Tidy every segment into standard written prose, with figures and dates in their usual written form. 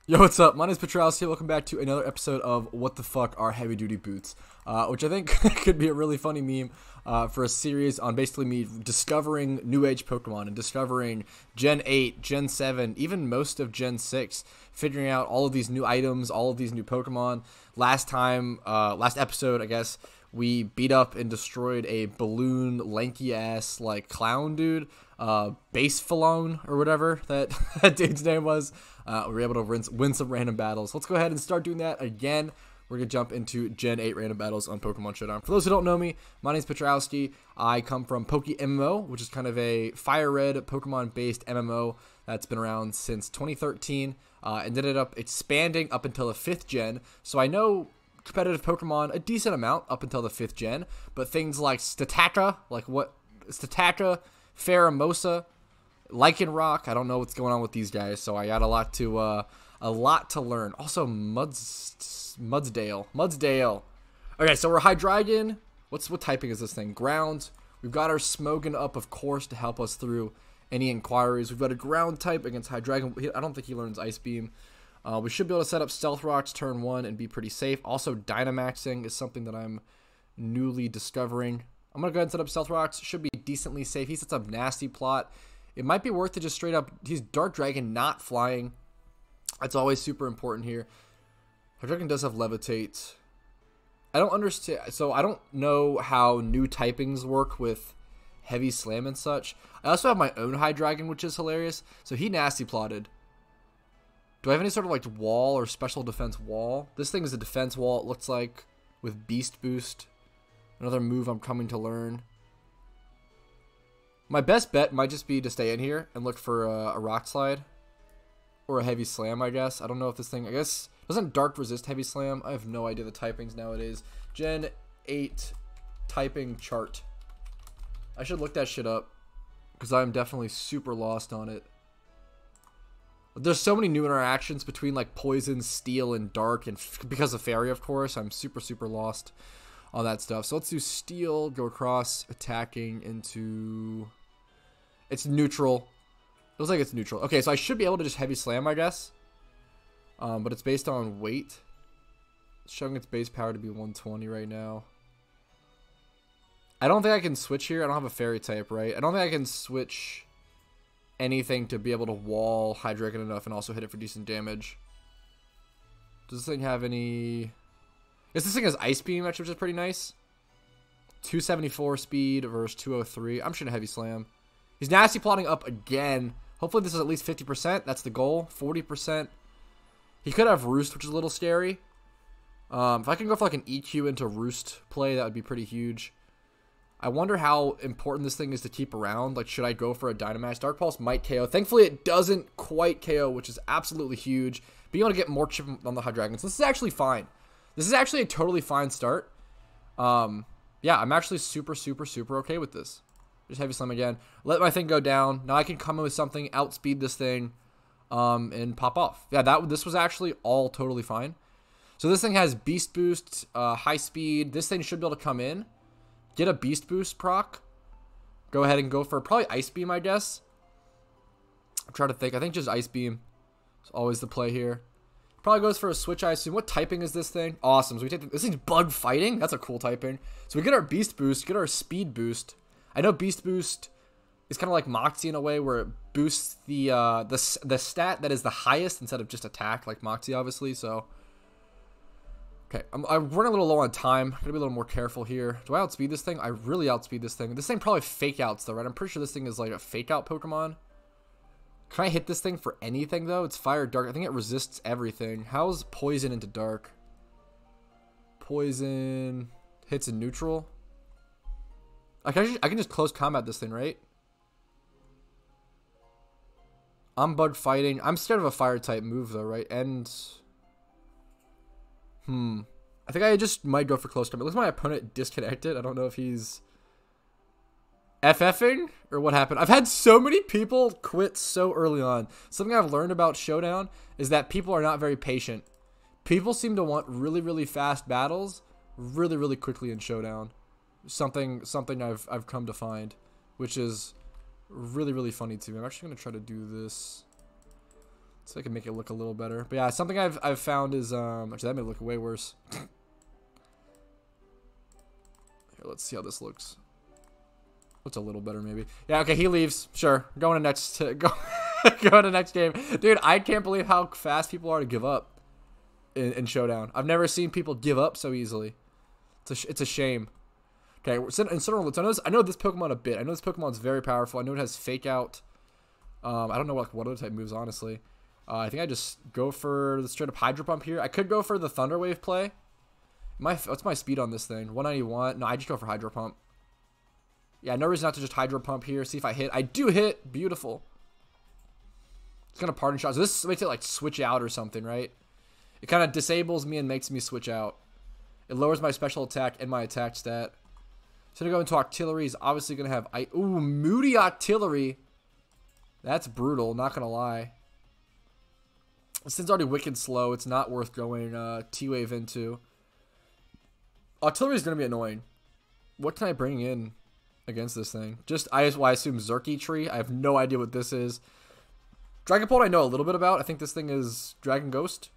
Yo, what's up? My name is Petrowski. Welcome back to another episode of What the Fuck Are Heavy Duty Boots, which I think could be a really funny meme for a series on basically me discovering new age Pokemon and discovering Gen 8, Gen 7, even most of Gen 6, figuring out all of these new items, all of these new Pokemon. Last episode, I guess, we beat up and destroyed a balloon, lanky-ass, like, clown dude, Basefalone, or whatever that dude's name was. We were able to win some random battles. Let's go ahead and start doing that again. We're going to jump into Gen 8 random battles on Pokemon Showdown. For those who don't know me, my name is Petrowski. I come from PokeMMO, which is kind of a Fire Red Pokemon-based MMO that's been around since 2013, and ended up expanding up until the 5th gen. So I know competitive Pokemon a decent amount up until the 5th gen, but things like Statata, Pheromosa, Lycanroc, I don't know what's going on with these guys, so I got a lot to learn. Also, MuDsDaLe. Okay, so we're Hydreigon. What typing is this thing? Ground. We've got our Smogon up, of course, to help us through any inquiries. We've got a ground type against Hydreigon. I don't think he learns Ice Beam. We should be able to set up Stealth Rocks turn 1 and be pretty safe. Also, Dynamaxing is something that I'm newly discovering. I'm going to go ahead and set up Stealth Rocks. Should be decently safe. He sets up Nasty Plot. It might be worth to just straight up... He's Dark Dragon, not flying. That's always super important here. Hydreigon does have Levitate. I don't understand... So, I don't know how new typings work with Heavy Slam and such. I also have my own Hydreigon, which is hilarious. So, he Nasty Plotted. Do I have any sort of, like, wall or special defense wall? This thing is a defense wall, it looks like, with Beast Boost. Another move I'm coming to learn. My best bet might just be to stay in here and look for a Rock Slide. Or a Heavy Slam, I guess. I don't know if this thing... I guess... Doesn't Dark resist Heavy Slam? I have no idea the typings nowadays. Gen 8 typing chart. I should look that shit up. Because I'm definitely super lost on it. There's so many new interactions between, like, Poison, Steel, and Dark. And because of Fairy, of course. I'm super lost on that stuff. So let's do Steel. Go across. Attacking into... It's neutral. It looks like it's neutral. Okay, so I should be able to just Heavy Slam, I guess. But it's based on weight. It's showing its base power to be 120 right now. I don't think I can switch here. I don't have a Fairy type, right? I don't think I can switch anything to be able to wall Hydreigon enough and also hit it for decent damage. Does this thing have any... Yes, this thing has Ice Beam, actually, which is pretty nice. 274 speed versus 203. I'm shooting a Heavy Slam. He's Nasty Plotting up again. Hopefully this is at least 50%. That's the goal. 40%. He could have Roost, which is a little scary. If I can go for like an EQ into Roost play, that would be pretty huge. I wonder how important this thing is to keep around. Like, should I go for a Dynamax? Dark Pulse might KO. Thankfully, it doesn't quite KO, which is absolutely huge. Being able to get more chip on the Hydreigon. So this is actually fine. This is actually a totally fine start. Yeah, I'm actually super okay with this. Just Heavy Slam again. Let my thing go down. Now I can come in with something, outspeed this thing, and pop off. Yeah, this was actually all totally fine. So this thing has Beast Boost, high speed. This thing should be able to come in, get a Beast Boost proc. Go ahead and go for probably Ice Beam, I guess. I'm trying to think. I think just Ice Beam is always the play here. Probably goes for a Switch, I assume. What typing is this thing? Awesome. So we take this thing's Bug Fighting. That's a cool typing. So we get our Beast Boost, get our Speed Boost. I know Beast Boost is kind of like Moxie in a way where it boosts the stat that is the highest instead of just attack like Moxie, obviously. So, okay, I'm running a little low on time. Gotta be a little more careful here. Do I outspeed this thing? I really outspeed this thing. This thing probably fake outs though, right? I'm pretty sure this thing is like a fake out Pokemon. Can I hit this thing for anything though? It's Fire Dark. I think it resists everything. How's Poison into Dark? Poison hits in neutral. I can just close combat this thing, right? I'm Bug Fighting. I'm scared of a Fire type move though, right? And I think I just might go for close combat. Looks like my opponent disconnected. I don't know if he's FFing or what happened. I've had so many people quit so early on. Something I've learned about Showdown is that people are not very patient. People seem to want really fast battles really quickly in Showdown. Something I've come to find, which is really funny to me. I'm actually gonna try to do this. So I can make it look a little better. But yeah, something I've found is actually that made it look way worse. Here, let's see how this looks. Looks a little better maybe. Yeah, okay, he leaves. Sure. Going to next going to next game. Dude, I can't believe how fast people are to give up in Showdown. I've never seen people give up so easily. It's a shame. Okay, in Central, I know this Pokemon a bit. I know this Pokemon's very powerful. I know it has Fake Out. I don't know what other type moves, honestly. I think I just go for the straight up Hydro Pump here. I could go for the Thunder Wave play. What's my speed on this thing? 191. No, I just go for Hydro Pump. Yeah, no reason not to just Hydro Pump here. See if I hit. I do hit. Beautiful. It's going to Pardon Shot. So this makes it like switch out or something, right? It kind of disables me and makes me switch out. It lowers my special attack and my attack stat. So to go into Octillery is obviously going to have... Ooh, Moody Octillery. That's brutal, not going to lie. This thing's already wicked slow. It's not worth going T-Wave into. Octillery is going to be annoying. What can I bring in against this thing? I assume Xurkitree. I have no idea what this is. Dragapult I know a little bit about. I think this thing is Dragon Ghost.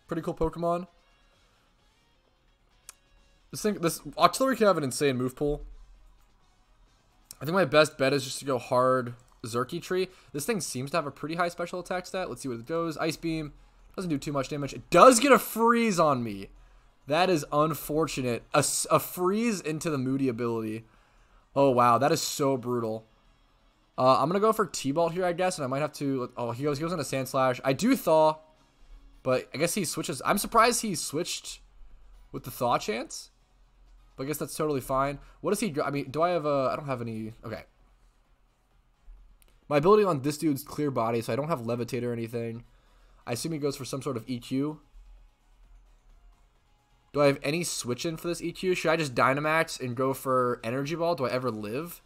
Pretty cool Pokemon. This Octillery can have an insane move pool. I think my best bet is just to go hard Xurkitree. This thing seems to have a pretty high special attack stat. Let's see what it goes. Ice Beam. Doesn't do too much damage. It does get a freeze on me. That is unfortunate. A freeze into the Moody ability. Oh, wow. That is so brutal. I'm going to go for T-Ball here, I guess. And I might have to... Oh, he goes on a Sand Slash. I do Thaw. But I guess he switches... I'm surprised he switched with the Thaw chance. But I guess that's totally fine. What does he... I mean, do I have a... I don't have any... Okay. My ability on this dude's Clear Body, so I don't have Levitate or anything. I assume he goes for some sort of EQ. Do I have any switch in for this EQ? Should I just Dynamax and go for Energy Ball? Do I ever live?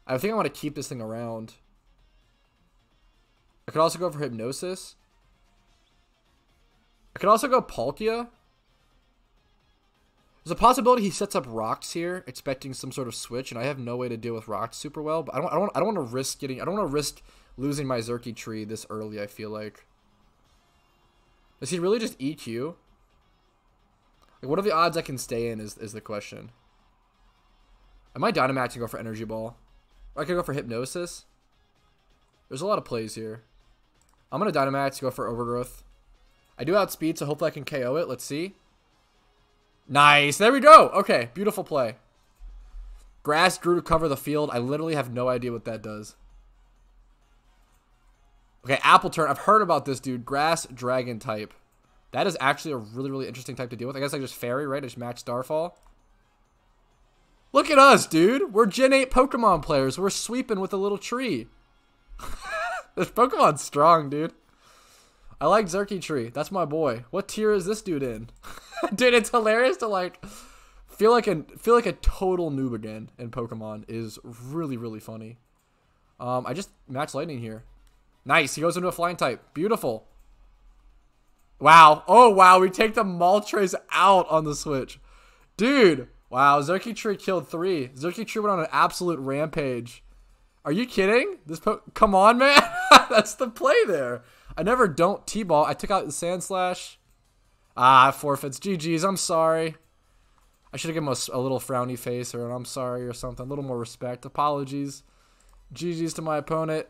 I think I want to keep this thing around. I could also go for Hypnosis. I could also go Palkia. There's a possibility he sets up Rocks here, expecting some sort of switch, and I have no way to deal with Rocks super well. But I don't want to risk losing my Xurkitree this early. I feel like. Does he really just EQ? Like, what are the odds I can stay in? Is the question. I might Dynamax and go for Energy Ball. Or I could go for Hypnosis. There's a lot of plays here. I'm gonna Dynamax, go for Overgrowth. I do outspeed, so hopefully I can KO it. Let's see. Nice. There we go. Okay. Beautiful play. Grass grew to cover the field. I literally have no idea what that does. Okay. Apple Turn. I've heard about this dude. Grass Dragon type. That is actually a really, really interesting type to deal with. I guess I just Fairy, right? I just match Starfall. Look at us, dude. We're Gen 8 Pokemon players. We're sweeping with a little tree. This Pokemon's strong, dude. I like Xurkitree. That's my boy. What tier is this dude in? Dude, it's hilarious to like feel like a total noob again in Pokemon is really, really funny. I just match Lightning here. Nice. He goes into a Flying type. Beautiful. Wow. Oh, wow. We take the Moltres out on the switch. Dude. Wow. Xurkitree killed 3. Xurkitree went on an absolute rampage. Are you kidding? Come on, man. That's the play there. I never don't T-ball. I took out the Sand Slash. Ah, forfeits. GG's. I'm sorry. I should have given him a little frowny face or an I'm sorry or something. A little more respect. Apologies. GG's to my opponent.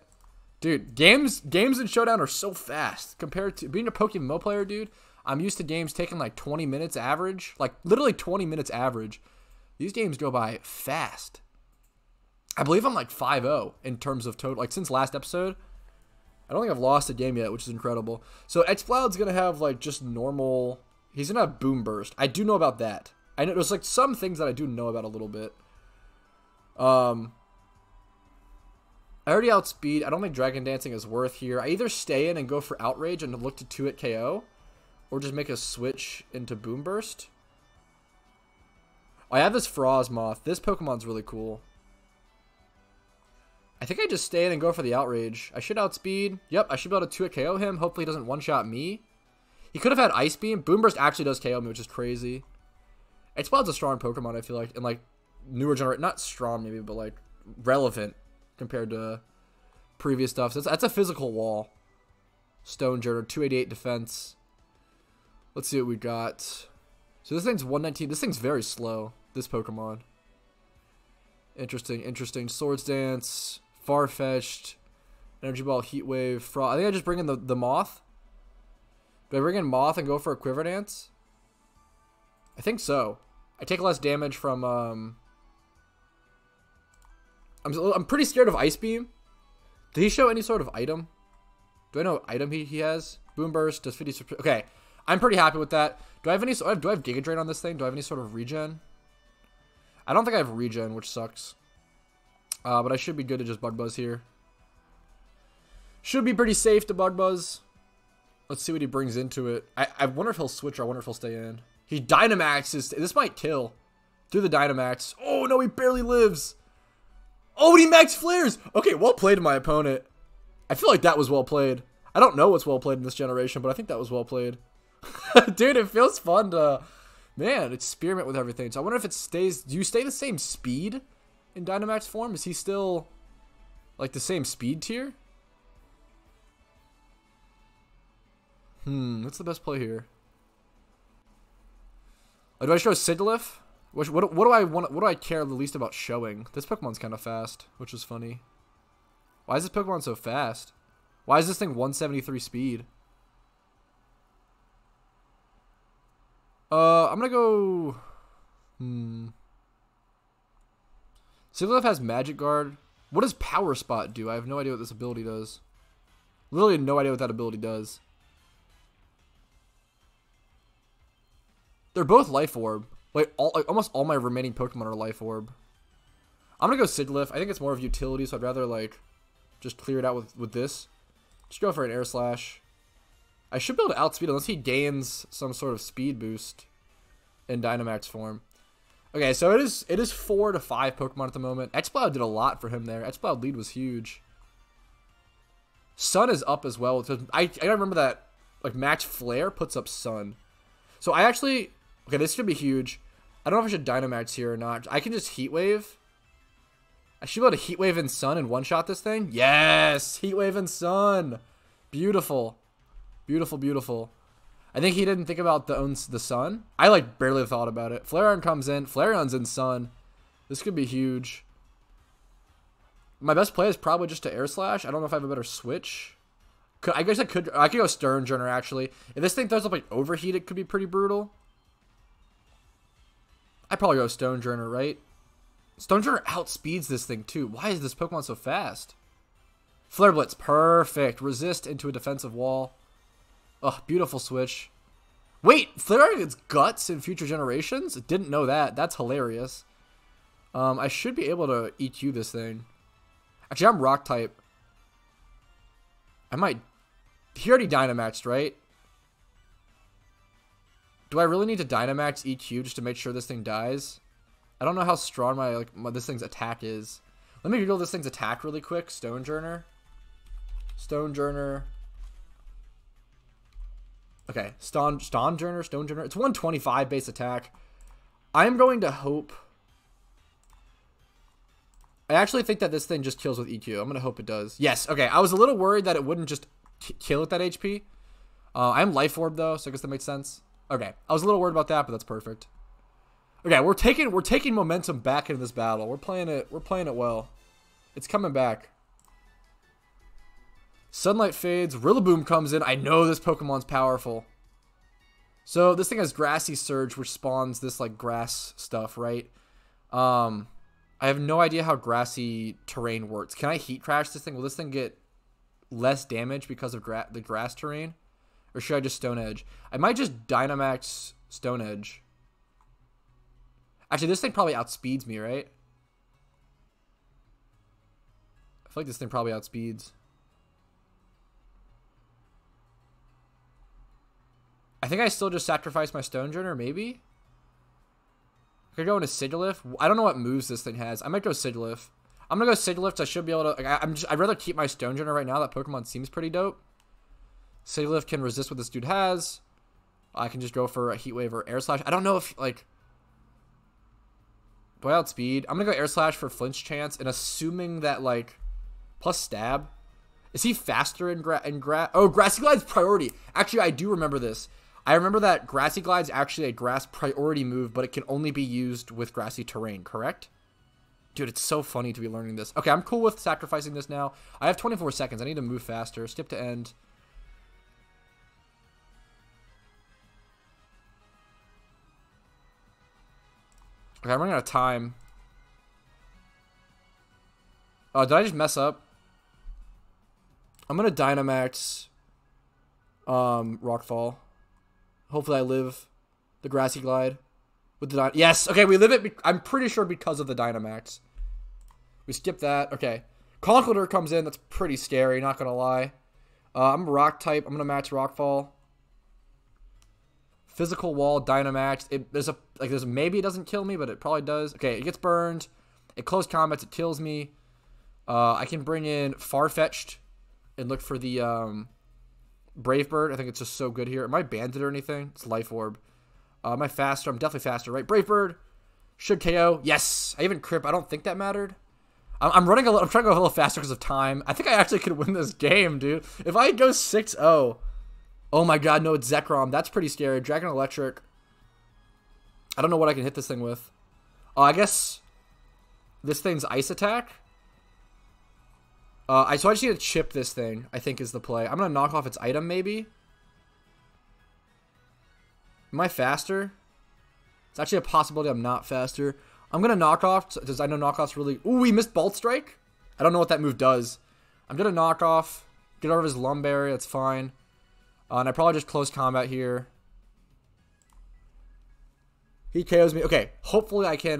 Dude, games in Showdown are so fast. Compared to being a PokeMMO player, dude, I'm used to games taking like 20 minutes average. Like, literally 20 minutes average. These games go by fast. I believe I'm like 5-0 in terms of total. Like, since last episode, I don't think I've lost a game yet, which is incredible. So, Xcloud's going to have, like, just normal... He's going to have Boom Burst. I do know about that. I know there's, like, some things that I do know about a little bit. I already outspeed. I don't think Dragon Dancing is worth here. I either stay in and go for Outrage and look to 2-hit KO, or just make a switch into Boom Burst. I have this Frosmoth. This Pokemon's really cool. I think I just stay in and go for the Outrage. I should outspeed. Yep, I should be able to 2-hit KO him. Hopefully he doesn't one-shot me. He could have had Ice Beam. Boom Burst actually does KO me, which is crazy. Exploud's a strong Pokemon, I feel like. And, like, newer generation. Not strong, maybe, but, like, relevant compared to previous stuff. So that's a physical wall. Stonejourner, 288 defense. Let's see what we got. So this thing's 119. This thing's very slow, this Pokemon. Interesting, interesting. Swords Dance, Farfetch'd, Energy Ball, Heat Wave, Frost. I think I just bring in the Moth. Do I bring in Moth and go for a Quiver Dance? I think so. I take less damage from, I'm pretty scared of Ice Beam. Did he show any sort of item? Do I know what item he has? Boom Burst does 50. Okay, I'm pretty happy with that. Do I have any? Do I have Giga Drain on this thing? Do I have any sort of regen? I don't think I have regen, which sucks. But I should be good to just Bug Buzz here. Should be pretty safe to Bug Buzz. Let's see what he brings into it. I wonder if he'll switch or I wonder if he'll stay in. He Dynamaxes. This might kill. Through the Dynamax. Oh no, he barely lives. Oh, and he max flares. Okay, well played, my opponent. I feel like that was well played. I don't know what's well played in this generation, but I think that was well played. Dude, it feels fun to, man, experiment with everything. So I wonder if it stays, do you stay the same speed in Dynamax form? Is he still, like, the same speed tier? What's the best play here? Do I show Sigilyph? What do I want? What do I care the least about showing? This Pokemon's kind of fast, which is funny. Why is this Pokemon so fast? Why is this thing 173 speed? I'm gonna go. Sigilyph has Magic Guard. What does Power Spot do? I have no idea what this ability does. Literally no idea what that ability does. They're both Life Orb. Like, almost all my remaining Pokemon are Life Orb. I'm gonna go Sigilyph. I think it's more of utility, so I'd rather, like, just clear it out with this. Just go for an Air Slash. I should be able to outspeed unless he gains some sort of speed boost in Dynamax form. Okay, so it is 4 to 5 Pokemon at the moment. Exploud did a lot for him there. Exploud lead was huge. Sun is up as well. I remember that, like, Max Flare puts up Sun. So I actually, okay, this should be huge. I don't know if I should Dynamax here or not. I can just Heat Wave. I should be able to Heat Wave and Sun and one-shot this thing. Yes! Heat Wave and Sun. Beautiful. Beautiful, beautiful. I think he didn't think about the Sun. I, like, barely thought about it. Flareon comes in. Flareon's in Sun. This could be huge. My best play is probably just to Air Slash. I don't know if I have a better switch. I guess I could go Stonejourner, actually. If this thing throws up, like, Overheat, it could be pretty brutal. I'd probably go Stonejourner, right? Stonejourner outspeeds this thing, too. Why is this Pokemon so fast? Flare Blitz, perfect. Resist into a defensive wall. Oh, beautiful switch. Wait, Flareon gets Guts in future generations? Didn't know that. That's hilarious. I should be able to EQ this thing. Actually, I'm Rock type. I might... He already Dynamaxed, right? Do I really need to Dynamax EQ just to make sure this thing dies? I don't know how strong this thing's attack is. Let me Google this thing's attack really quick. Stonejourner. Stonejourner. Okay, Stonejourner. It's 125 base attack. I'm going to hope... I actually think that this thing just kills with EQ. I'm going to hope it does. Yes, okay. I was a little worried that it wouldn't just kill at that HP. I'm Life Orb, though, so I guess that makes sense. Okay, I was a little worried about that, but that's perfect. Okay, we're taking momentum back into this battle. We're playing it well. It's coming back. Sunlight fades. Rillaboom comes in. I know this Pokemon's powerful. So this thing has Grassy Surge, which spawns this, like, grass stuff, right? I have no idea how grassy terrain works. Can I Heat Crash this thing? Will this thing get less damage because of the grass terrain? Or should I just Stone Edge? I might just Dynamax Stone Edge. Actually, this thing probably outspeeds me, right? I feel like this thing probably outspeeds. I think I still just sacrifice my Stonejourner, maybe? I could go into Sigilyph. I don't know what moves this thing has. I might go Sigilyph. I'm gonna go Sigilyph. I should be able to. Like, I'd rather keep my Stonejourner right now. That Pokemon seems pretty dope. Sigilyph can resist what this dude has. I can just go for a Heat Wave or Air Slash. I don't know if, like, do I outspeed? I'm gonna go Air Slash for flinch chance, and assuming that, like, plus stab. Is he faster in Oh, Grassy Glide's priority. Actually, I do remember this. I remember that Grassy Glide's actually a grass priority move, but it can only be used with grassy terrain, correct? Dude, it's so funny to be learning this. Okay, I'm cool with sacrificing this now. I have 24 seconds. I need to move faster. Skip to end. Okay, I'm running out of time. Did I just mess up? I'm gonna Dynamax Rockfall. Hopefully I live the Grassy Glide with the yes. Okay, we live it. I'm pretty sure because of the Dynamax. We skip that. Okay, Conkeldurr comes in. That's pretty scary. Not gonna lie. I'm Rock type. I'm gonna match Rockfall. Physical Wall Dynamax. There's maybe it doesn't kill me, but it probably does. Okay, it gets burned. It close combats. It kills me. I can bring in Farfetch'd and look for the Brave Bird. I think it's just so good here. Am I banded or anything? It's Life Orb. Am I faster? I'm definitely faster, right? Brave Bird should KO. Yes. I even Crip. I don't think that mattered. I'm running a little. I'm trying to go a little faster because of time. I think I actually could win this game, dude. If I go 6-0. Oh my god, no, it's Zekrom. That's pretty scary. Dragon Electric. I don't know what I can hit this thing with. I guess this thing's Ice Attack. So I just need to chip this thing, I think is the play. I'm going to knock off its item, maybe. Am I faster? It's actually a possibility I'm not faster. I'm going to knock off, because I know knockoff's really... Ooh, we missed Bolt Strike? I don't know what that move does. I'm going to knock off, get over his Lumberry, that's fine. And I probably just close combat here. He KOs me. Okay, hopefully I can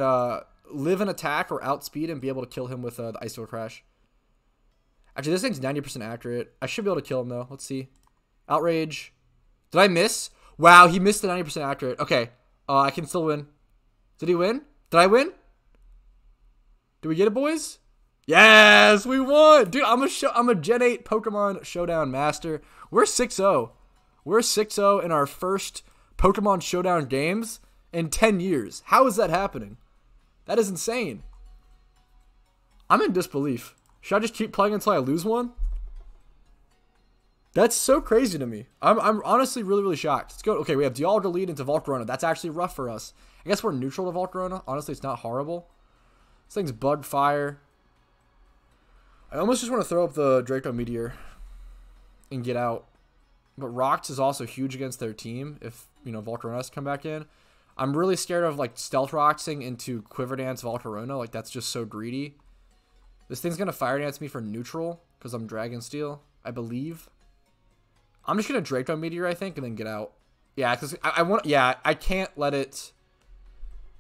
live an attack or outspeed and be able to kill him with the Icicle Crash. Actually, this thing's 90% accurate. I should be able to kill him, though. Let's see. Outrage. Did I miss? Wow, he missed the 90% accurate. Okay, I can still win. Did he win? Did I win? Did we get it, boys? Yes, we won! Dude, I'm a Gen 8 Pokemon Showdown Master. We're 6-0. We're 6-0 in our first Pokemon Showdown games in 10 years. How is that happening? That is insane. I'm in disbelief. Should I just keep playing until I lose one? That's so crazy to me. I'm honestly really, really shocked. Let's go. Okay, we have Dialga lead into Volcarona. That's actually rough for us. I guess we're neutral to Volcarona. Honestly, it's not horrible. This thing's Bug Fire. I almost just want to throw up the Draco Meteor and get out. But Rocks is also huge against their team if, you know, Volcarona has to come back in. I'm really scared of, like, Stealth Roxing into Quiver Dance Volcarona. Like, that's just so greedy. This thing's going to Fire Dance me for neutral because I'm Dragon Steel, I believe. I'm just going to Draco Meteor, I think, and then get out. Yeah, because I can't let it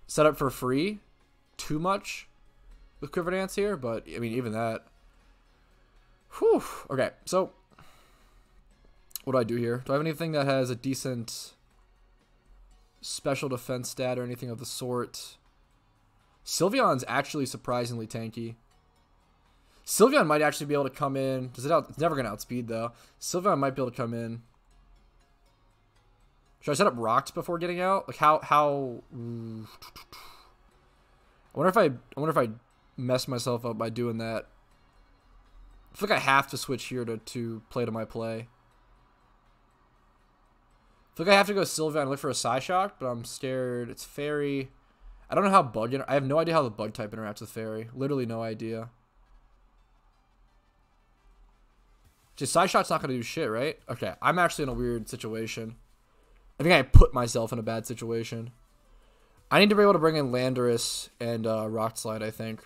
set up for free too much with Quiver Dance here, but, I mean, even that. Whew. Okay, so what do I do here? Do I have anything that has a decent special defense stat or anything of the sort? Sylveon's actually surprisingly tanky. Sylveon might actually be able to come in. It's never going to outspeed, though. Sylveon might be able to come in. Should I set up Rocks before getting out? Like, how... I wonder if I mess myself up by doing that. I feel like I have to switch here to play to my play. I feel like I have to go Sylveon and look for a Psyshock, but I'm scared. It's Fairy. I don't know how I have no idea how the Bug type interacts with Fairy. Literally no idea. Just Psyshock's not going to do shit, right? Okay, I'm actually in a weird situation. I think I put myself in a bad situation. I need to be able to bring in Landorus and Rock Slide, I think.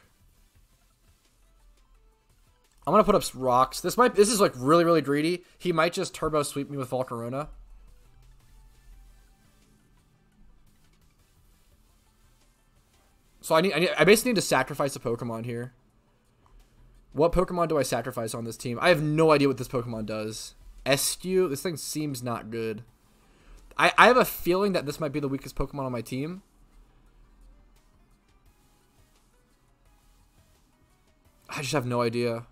I'm going to put up Rocks. This is like really, really greedy. He might just Turbo Sweep me with Volcarona. So I basically need to sacrifice a Pokemon here. What Pokemon do I sacrifice on this team? I have no idea what this Pokemon does. Eskew? This thing seems not good. I have a feeling that this might be the weakest Pokemon on my team. I just have no idea.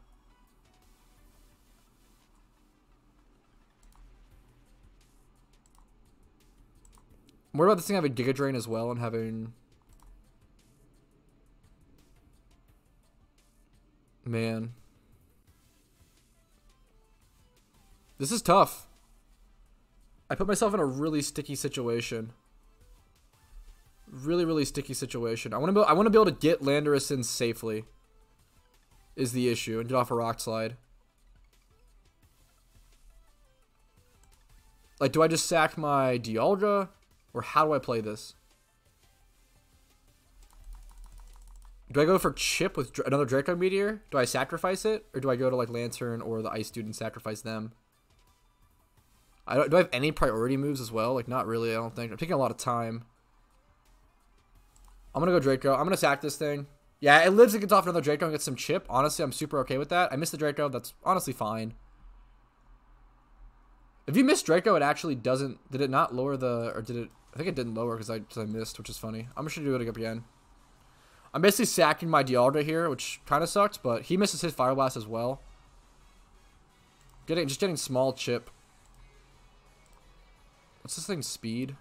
What about this thing having Giga Drain as well and having... Man. This is tough. I put myself in a really sticky situation. Really, really sticky situation. I want to be able to get Landorus in safely. Is the issue, and get off a Rock Slide. Like, do I just sack my Dialga, or how do I play this? Do I go for Chip with another Draco Meteor? Do I sacrifice it? Or do I go to, like, Lantern or the Ice Dude and sacrifice them? Do I have any priority moves as well? Like, not really, I don't think. I'm taking a lot of time. I'm going to go Draco. I'm going to sack this thing. Yeah, it lives and gets off another Draco and gets some Chip. Honestly, I'm super okay with that. I missed the Draco. That's honestly fine. If you miss Draco, it actually doesn't... Did it not lower the... Or did it... I think it didn't lower because I missed, which is funny. I'm just going to do it again. I'm basically sacking my Dialga here, which kind of sucks, but he misses his Fire Blast as well. Just getting small Chip. What's this thing's speed?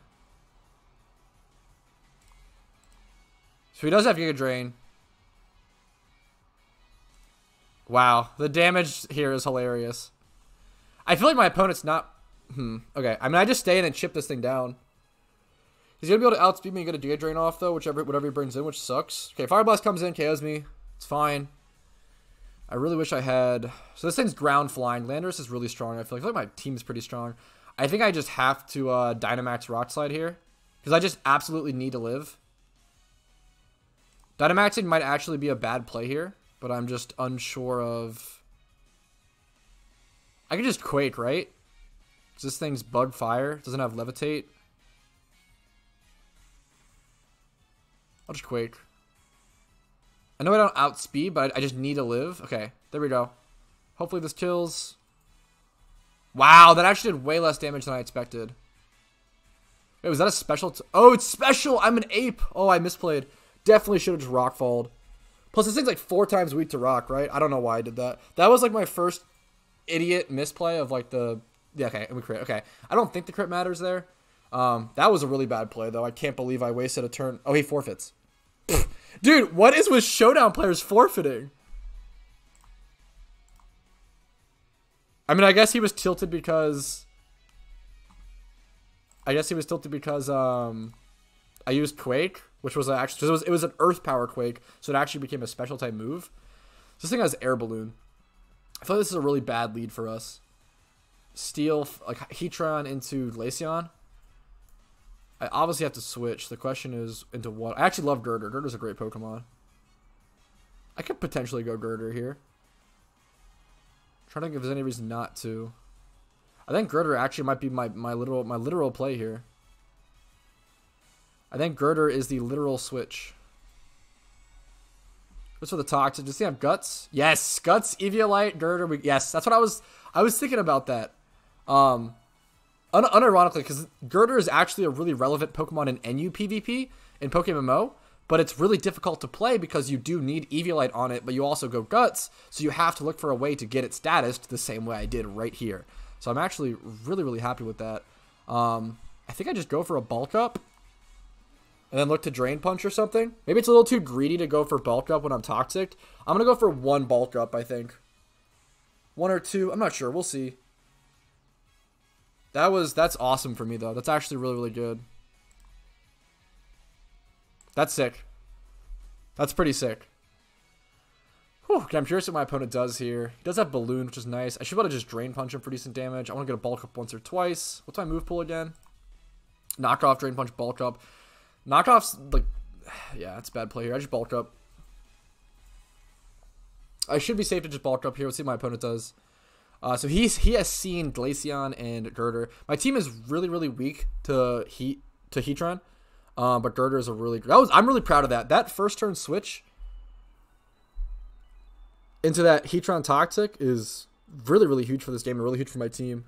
So he does have Giga Drain. Wow, the damage here is hilarious. I feel like my opponent's not... Okay, I mean, I just stay in and chip this thing down. He's going to be able to outspeed me and get a Giga Drain off, though, whatever he brings in, which sucks. Okay, Fire Blast comes in, KOs me. It's fine. I really wish I had... So this thing's ground flying. Landorus is really strong. I feel like my team's pretty strong. I think I just have to Dynamax Rock Slide here. Because I just absolutely need to live. Dynamaxing might actually be a bad play here. But I'm just unsure of... I can just Quake, right? Because this thing's Bug Fire. Doesn't have Levitate. I'll just Quake. I know I don't outspeed, but I just need to live. Okay, there we go. Hopefully this kills. Wow, that actually did way less damage than I expected. Wait, was that a special? Oh, it's special! I'm an ape! Oh, I misplayed. Definitely should have just Rock Falled. Plus, this thing's like 4 times weak to Rock, right? I don't know why I did that. That was like my first idiot misplay of like the... Yeah, okay, and we crit. Okay, I don't think the crit matters there. That was a really bad play, though. I can't believe I wasted a turn. Oh, he forfeits. Dude, what is with showdown players forfeiting? I mean, I guess he was tilted because... I used Quake, which was actually... It was an Earth Power Quake, so it actually became a special type move. So this thing has Air Balloon. I feel like this is a really bad lead for us. Steal, like, Heatran into Glaceon. I obviously have to switch. The question is into what? I actually love Gurdurr. Gurdurr's a great Pokemon. I could potentially go Gurdurr here. I'm trying to think if there's any reason not to. I think Gurdurr actually might be my literal play here. I think Gurdurr is the literal switch. What's for the Toxic? Does he have Guts? Yes, Guts, Eviolite, Gurdurr. Yes, that's what I was thinking about that. Unironically, because Gurdurr is actually a really relevant Pokemon in NU PvP in PokeMMO, but it's really difficult to play because you do need Eviolite on it, but you also go Guts, so you have to look for a way to get it statused the same way I did right here. So I'm actually really, really happy with that. I think I just go for a Bulk Up and then look to Drain Punch or something. Maybe it's a little too greedy to go for Bulk Up when I'm Toxic. I'm going to go for 1 Bulk Up, I think. 1 or 2, I'm not sure. We'll see. That's awesome for me, though. That's actually really, really good. That's sick. That's pretty sick. Whew, okay, I'm curious what my opponent does here. He does have Balloon, which is nice. I should be able to just Drain Punch him for decent damage. I want to get a Bulk Up once or twice. What's my move pool again? Knock Off, Drain Punch, Bulk Up. Knockoff's, like, yeah, it's a bad play here. I just Bulk Up. I should be safe to just Bulk Up here. Let's see what my opponent does. So he has seen Glaceon and Gurdurr. My team is really, really weak to Heatran. But Gurdurr is a really... I'm really proud of that. That first turn switch into that Heatran Toxic is really, really huge for this game and really huge for my team.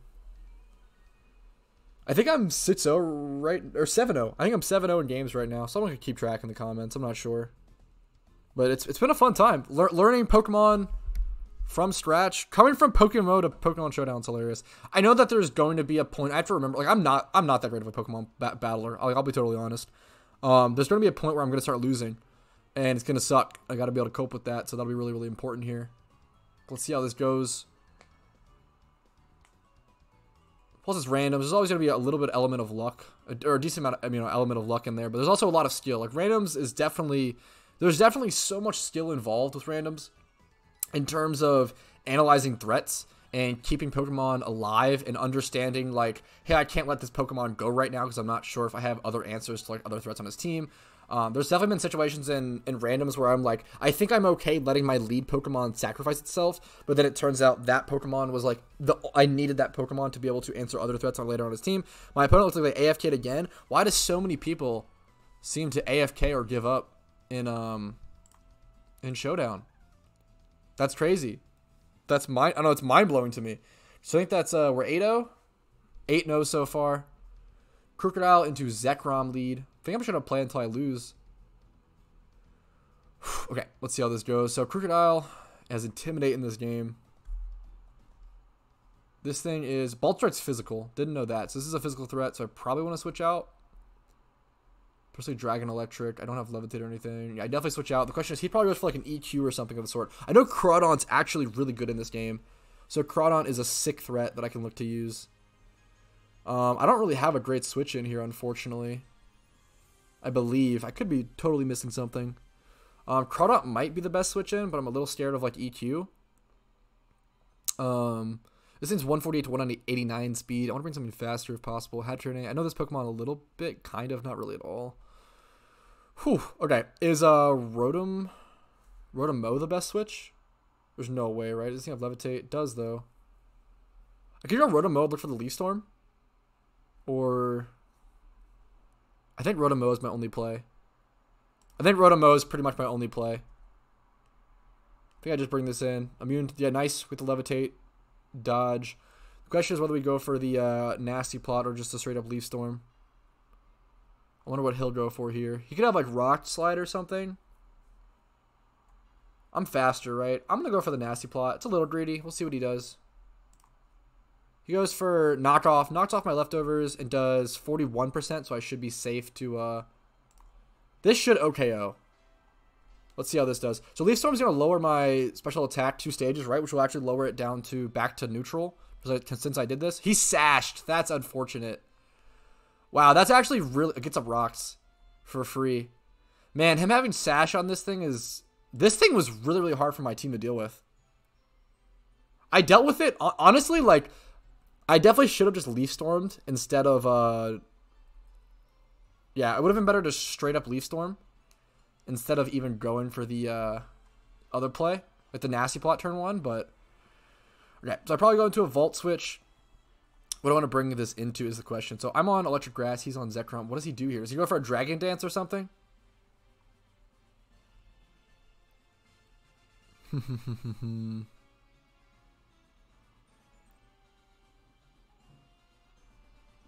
I think I'm 6-0 right... Or 7-0. I think I'm 7-0 in games right now. Someone could keep track in the comments. I'm not sure. But it's been a fun time. Learning Pokemon from scratch. Coming from PokeMMO to Pokemon Showdown is hilarious. I know that there's going to be a point... I have to remember... Like, I'm not that great of a Pokemon battler. I'll be totally honest. There's going to be a point where I'm going to start losing. And it's going to suck. I got to be able to cope with that. So that'll be really, really important here. Let's see how this goes. Plus it's randoms. There's always going to be a little bit element of luck, or a decent amount of, element of luck in there. But there's also a lot of skill. Like randoms is definitely, there's definitely so much skill involved with randoms in terms of analyzing threats and keeping Pokemon alive and understanding like, hey, I can't let this Pokemon go right now because I'm not sure if I have other answers to like other threats on his team. There's definitely been situations in randoms where I'm like, I think I'm okay letting my lead Pokemon sacrifice itself, but then it turns out that Pokemon was like, I needed that Pokemon to be able to answer other threats on later on his team. My opponent looks like they AFK'd again. Why do so many people seem to AFK or give up in Showdown? That's crazy. I know it's mind-blowing to me. So I think that's, we're 8-0. 8-0 so far. Xurkitree into Zekrom lead. I think I'm just going to play until I lose. Okay, let's see how this goes. So Xurkitree has Intimidate in this game. This thing is... Bulk Strike's physical. Didn't know that. So this is a physical threat, so I probably want to switch out. Especially Dragon Electric. I don't have Levitate or anything. Yeah, I definitely switch out. The question is, he probably goes for like an EQ or something of the sort. I know Crawdon's actually really good in this game. So Crawdon is a sick threat that I can look to use. I don't really have a great switch in here, unfortunately. I believe. I could be totally missing something. Crawdon might be the best switch in, but I'm a little scared of like EQ. This thing's 148 to 189 speed. I want to bring something faster if possible. Hatterene. I know this Pokemon a little bit, kind of, not really at all. Whew. Okay. Is ROTOM the best switch? There's no way, right? Does he have Levitate? It does, though. I could go ROTOM mode, look for the Leaf Storm. Or... I think ROTOM is my only play. I think ROTOM is pretty much my only play. I think I just bring this in. Immune, yeah, nice with the Levitate. Dodge. The question is whether we go for the Nasty Plot or just a straight up Leaf Storm. I wonder what he'll go for here. He could have like Rock Slide or something. I'm faster, right? I'm going to go for the Nasty Plot. It's a little greedy. We'll see what he does. He goes for Knockoff. Knocks off my leftovers and does 41%, so I should be safe to... This should OKO. Let's see how this does. So Leaf Storm's going to lower my special attack 2 stages, right? Which will actually lower it down to back to neutral. Since I did this. He sashed. That's unfortunate. Wow, that's actually really... It gets up rocks for free. Man, him having sash on this thing is... This thing was really, really hard for my team to deal with. I dealt with it. Honestly, like... I definitely should have just Leaf Stormed instead of... Yeah, it would have been better to straight up Leaf Storm instead of even going for the other play with the Nasty Plot turn 1, but... Okay, so I probably go into a Volt Switch. What I want to bring this into is the question. So I'm on Electric Grass, he's on Zekrom. What does he do here? Does he go for a Dragon Dance or something?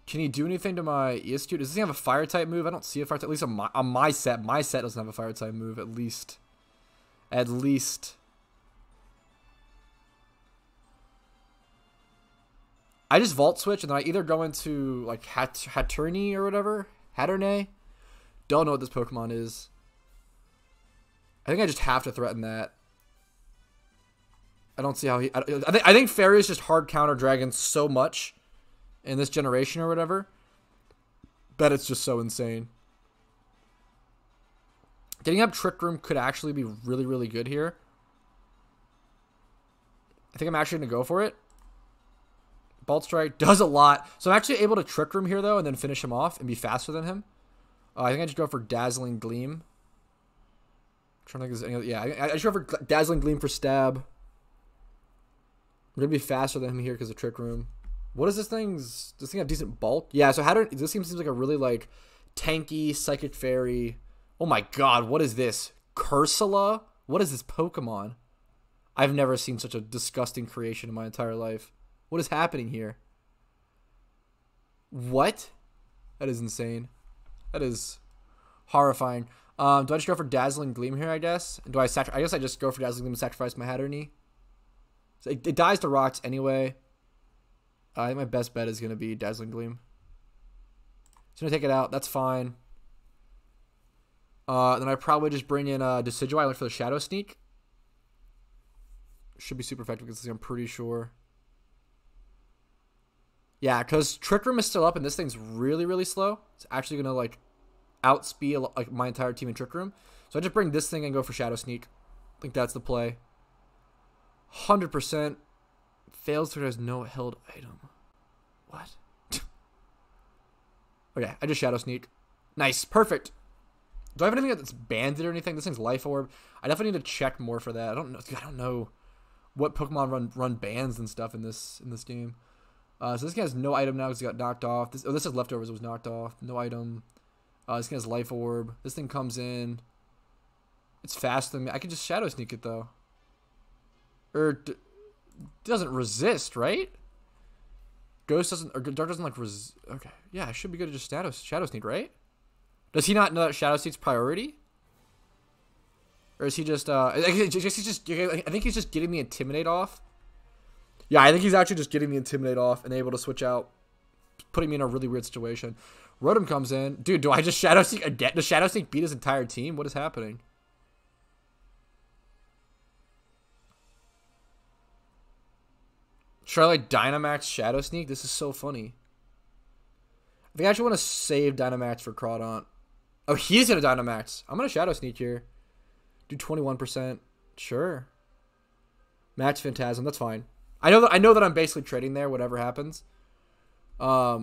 Can he do anything to my ESQ? Does he have a fire type move? I don't see a fire type. At least on my set. My set doesn't have a fire type move, at least. At least. I just Volt Switch, and then I either go into, like, Hatterene or whatever. Hatterene. Don't know what this Pokemon is. I think I just have to threaten that. I don't see how he... I think Fairies just hard counter Dragons so much in this generation or whatever that it's just so insane. Getting up Trick Room could actually be really, really good here. I think I'm actually going to go for it. Bolt Strike does a lot. So I'm actually able to Trick Room here, though, and then finish him off and be faster than him. I think I just go for Dazzling Gleam. I'm trying to think if there's any other... Yeah, I just go for Dazzling Gleam for stab. I'm going to be faster than him here because of Trick Room. What is this thing? Does this thing have decent bulk? Yeah, so this seems like a really, like, tanky Psychic Fairy. Oh my god, what is this? Cursula? What is this Pokemon? I've never seen such a disgusting creation in my entire life. What is happening here? What? That is insane. That is horrifying. Do I just go for Dazzling Gleam here, I guess? Do I guess I just go for Dazzling Gleam and sacrifice my Hatterene. So it dies to rocks anyway. I think my best bet is going to be Dazzling Gleam. It's going to take it out. That's fine. Then I probably just bring in Decidueye. Look for the Shadow Sneak. Should be super effective because I'm pretty sure. Yeah, because Trick Room is still up and this thing's really, really slow. It's actually going to, like, outspeed like my entire team in Trick Room. So I just bring this thing and go for Shadow Sneak. I think that's the play. 100%. Fails to has no held item. What? Okay, I just Shadow Sneak. Nice, perfect. Do I have anything that's banded or anything? This thing's Life Orb. I definitely need to check more for that. I don't know what Pokemon run bans and stuff in this game. So this guy has no item now because he got knocked off. This is Leftovers. It was knocked off. No item. This guy has Life Orb. This thing comes in. It's faster than me. I can just Shadow Sneak it though. Or doesn't resist, right? Ghost doesn't, or Dark doesn't like resist. Okay, yeah, I should be good to just Shadow Sneak, right? Does he not know that Shadow Sneak's priority? Or is he just, I think he's just getting the Intimidate off. Yeah, I think he's actually just getting the Intimidate off and able to switch out, putting me in a really weird situation. Rotom comes in. Dude, do I just Shadow Sneak again? Does Shadow Sneak beat his entire team? What is happening? Should I like Dynamax Shadow Sneak? This is so funny. I think I actually want to save Dynamax for Crawdaunt. Oh, he's going to Dynamax. I'm going to Shadow Sneak here. Do 21%. Sure. Max Phantasm. That's fine. I know that I'm basically trading there, whatever happens. Back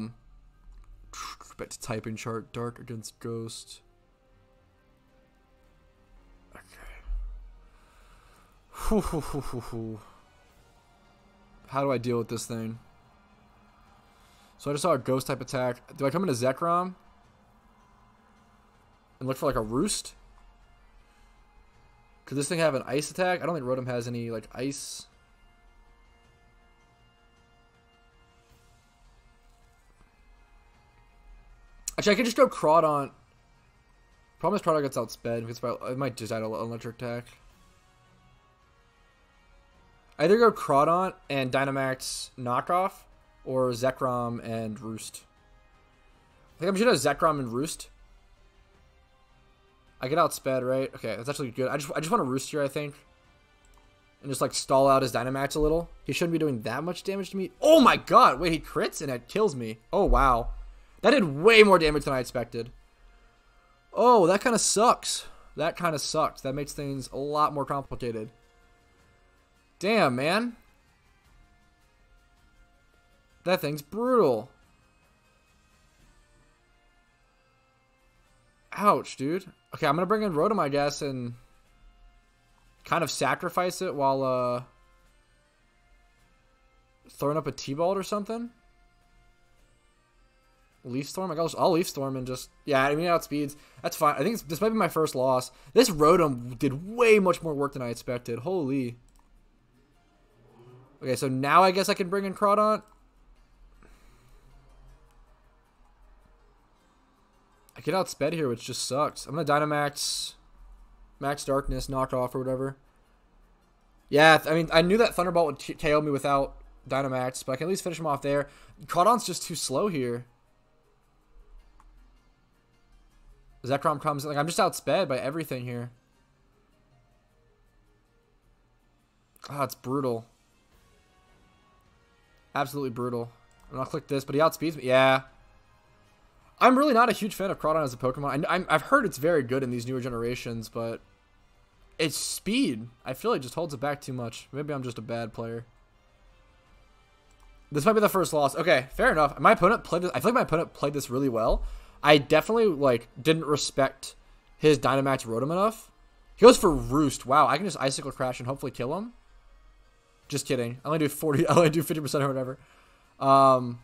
to typing chart. Dark against Ghost. Okay. How do I deal with this thing? So I just saw a Ghost type attack. Do I come into Zekrom and look for like a Roost? Could this thing have an Ice attack? I don't think Rotom has any like Ice. Actually, I could just go Crawdaunt. Problem is Crawdaunt gets outsped because it might just add an electric attack. Either go Crawdaunt and Dynamax Knockoff, or Zekrom and Roost. I think I'm just gonna Zekrom and Roost. I get outsped, right? Okay, that's actually good. I just want to Roost here, I think. And just like stall out his Dynamax a little. He shouldn't be doing that much damage to me. Oh my god, wait, he crits and it kills me. Oh wow. That did way more damage than I expected. Oh, that kind of sucks. That kind of sucks. That makes things a lot more complicated. Damn, man. That thing's brutal. Ouch, dude. Okay, I'm going to bring in Rotom, I guess, and kind of sacrifice it while throwing up a T-Ball or something. Leaf Storm? I'll Leaf Storm and just... Yeah, I mean, outspeeds. That's fine. I think this might be my first loss. This Rotom did way much more work than I expected. Holy... Okay, so now I guess I can bring in Crawdaunt. I get outsped here, which just sucks. I'm going to Dynamax, Max Darkness, knock off or whatever. Yeah, I mean, I knew that Thunderbolt would KO me without Dynamax, but I can at least finish him off there. Crawdaunt's just too slow here. Zekrom comes in. Like, I'm just outsped by everything here. Oh, it's brutal. Absolutely brutal. And I'll click this, but he outspeeds me. Yeah. I'm really not a huge fan of Crawdaunt as a Pokemon. I've heard it's very good in these newer generations, but its speed, I feel like, just holds it back too much. Maybe I'm just a bad player. This might be the first loss. Okay, fair enough. My opponent played this. I feel like my opponent played this really well. I definitely like didn't respect his Dynamax Rotom enough. He goes for Roost. Wow, I can just Icicle Crash and hopefully kill him. Just kidding. I only do 40. I only do 50% or whatever. I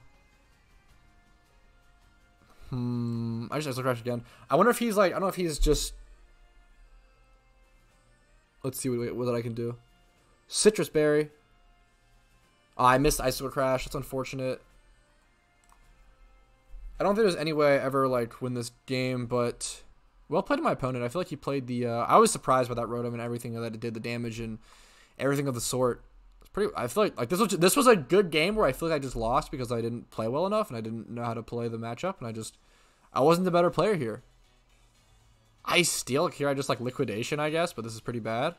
just Icicle Crash again. I wonder if he's like. I don't know if he's just. Let's see what I can do. Citrus Berry. Oh, I missed Icicle Crash. That's unfortunate. I don't think there's any way I ever like win this game, but well played to my opponent. I feel like he played the. I was surprised by that Rotom and everything that it did, the damage and everything of the sort. It's pretty. I feel like this was a good game where I feel like I just lost because I didn't play well enough and I didn't know how to play the matchup and I wasn't the better player here. Ice Steel here. I just like Liquidation, I guess, but this is pretty bad.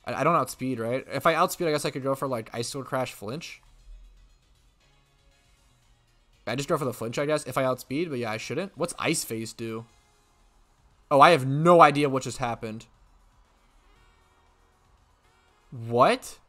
I don't outspeed, right? If I outspeed, I guess I could go for like Icicle Crash Flinch. I just go for the flinch, I guess, if I outspeed. But yeah, I shouldn't. What's Ice Phase do? Oh, I have no idea what just happened. What?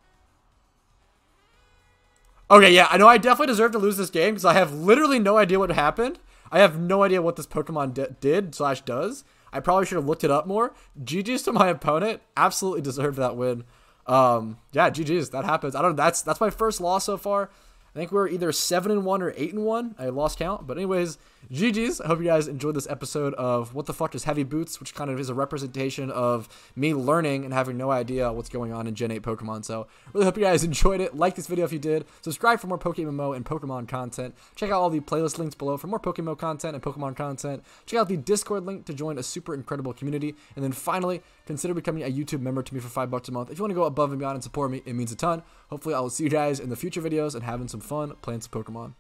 Okay, yeah, I know I definitely deserve to lose this game because I have literally no idea what happened. I have no idea what this Pokemon did/does. I probably should have looked it up more. GG's to my opponent. Absolutely deserved that win. Yeah, GG's. That happens. I don't know. That's my first loss so far. I think we're either 7-1 or 8-1. I lost count. But anyways, GG's. I hope you guys enjoyed this episode of What the Fuck is Heavy Boots, which kind of is a representation of me learning and having no idea what's going on in Gen 8 Pokemon. So really hope you guys enjoyed it. Like this video if you did. Subscribe for more PokeMMO and Pokemon content. Check out all the playlist links below for more PokeMMO content and Pokemon content. Check out the Discord link to join a super incredible community. And then finally, consider becoming a YouTube member to me for $5 a month. If you want to go above and beyond and support me, it means a ton. Hopefully I will see you guys in the future videos and having some fun playing some Pokemon.